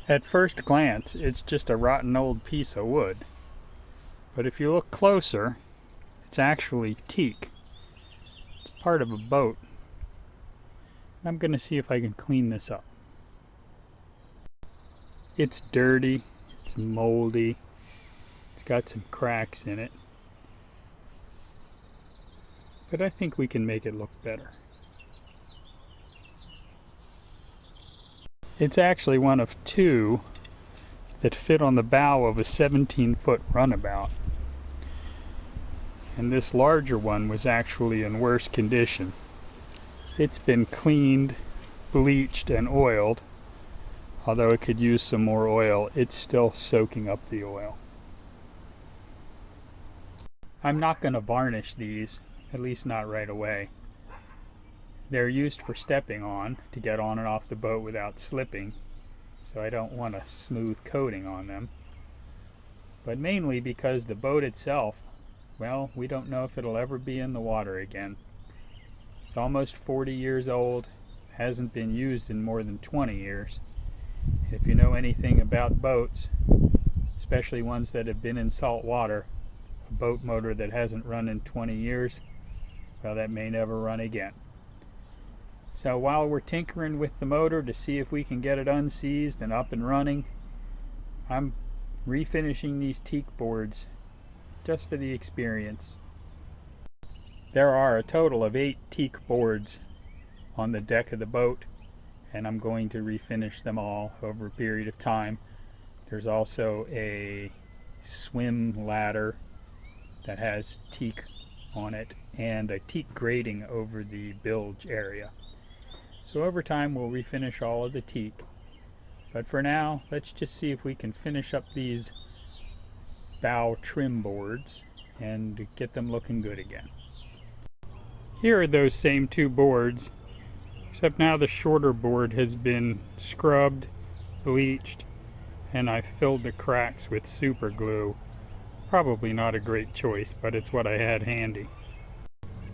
At first glance, it's just a rotten old piece of wood. But if you look closer, it's actually teak. It's part of a boat. I'm going to see if I can clean this up. It's dirty, it's moldy, it's got some cracks in it. But I think we can make it look better. It's actually one of two that fit on the bow of a 17-foot runabout. And this larger one was actually in worse condition. It's been cleaned, bleached, and oiled. Although it could use some more oil, it's still soaking up the oil. I'm not going to varnish these, at least not right away. They're used for stepping on, to get on and off the boat without slipping, so I don't want a smooth coating on them. But mainly because the boat itself, well, we don't know if it'll ever be in the water again. It's almost 40 years old, hasn't been used in more than 20 years. If you know anything about boats, especially ones that have been in salt water, a boat motor that hasn't run in 20 years, well, that may never run again. So while we're tinkering with the motor to see if we can get it unseized and up and running, I'm refinishing these teak boards just for the experience. There are a total of 8 teak boards on the deck of the boat, and I'm going to refinish them all over a period of time. There's also a swim ladder that has teak on it and a teak grating over the bilge area. So over time we'll refinish all of the teak. But for now, let's just see if we can finish up these bow trim boards and get them looking good again. Here are those same 2 boards, except now the shorter board has been scrubbed, bleached, and I filled the cracks with super glue. Probably not a great choice, but it's what I had handy.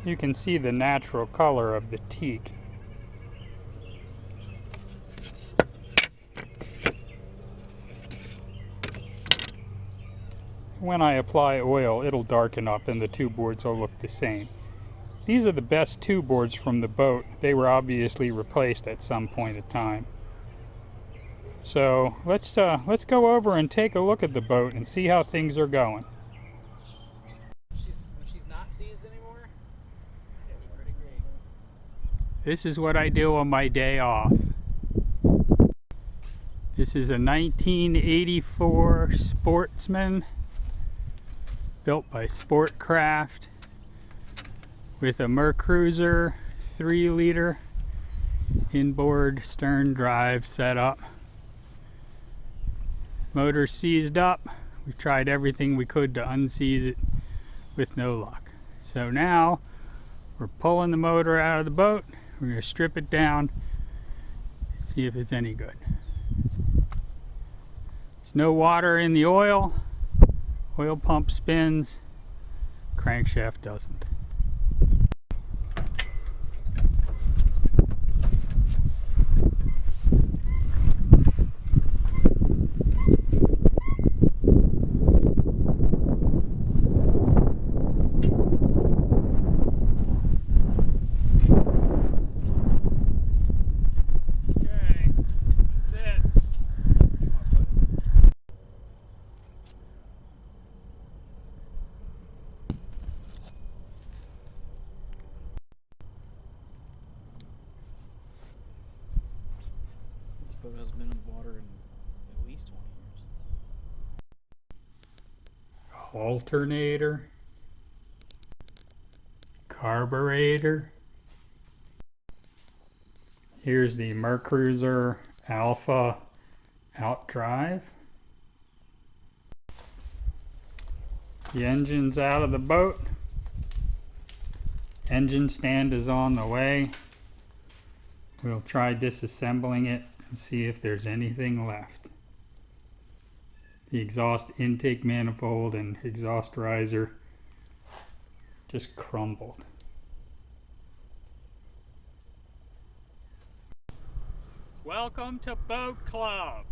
You can see the natural color of the teak. When I apply oil, it'll darken up and the 2 boards will look the same. These are the best 2 boards from the boat. They were obviously replaced at some point in time. So let's go over and take a look at the boat and see how things are going. When she's not seized anymore, it'll be pretty great. This is what I do on my day off. This is a 1984 Sportsman built by Sportcraft with a MerCruiser 3-liter inboard stern drive setup. Motor seized up. We've tried everything we could to unseize it with no luck. So now we're pulling the motor out of the boat. We're going to strip it down, see if it's any good. There's no water in the oil. Oil pump spins, crankshaft doesn't. Boat hasn't been in the water in at least 20 years. Alternator, carburetor. Here's the MerCruiser Alpha outdrive. The engine's out of the boat. Engine stand is on the way. We'll try disassembling it and see if there's anything left. The exhaust intake manifold and exhaust riser just crumbled. Welcome to Boat Club.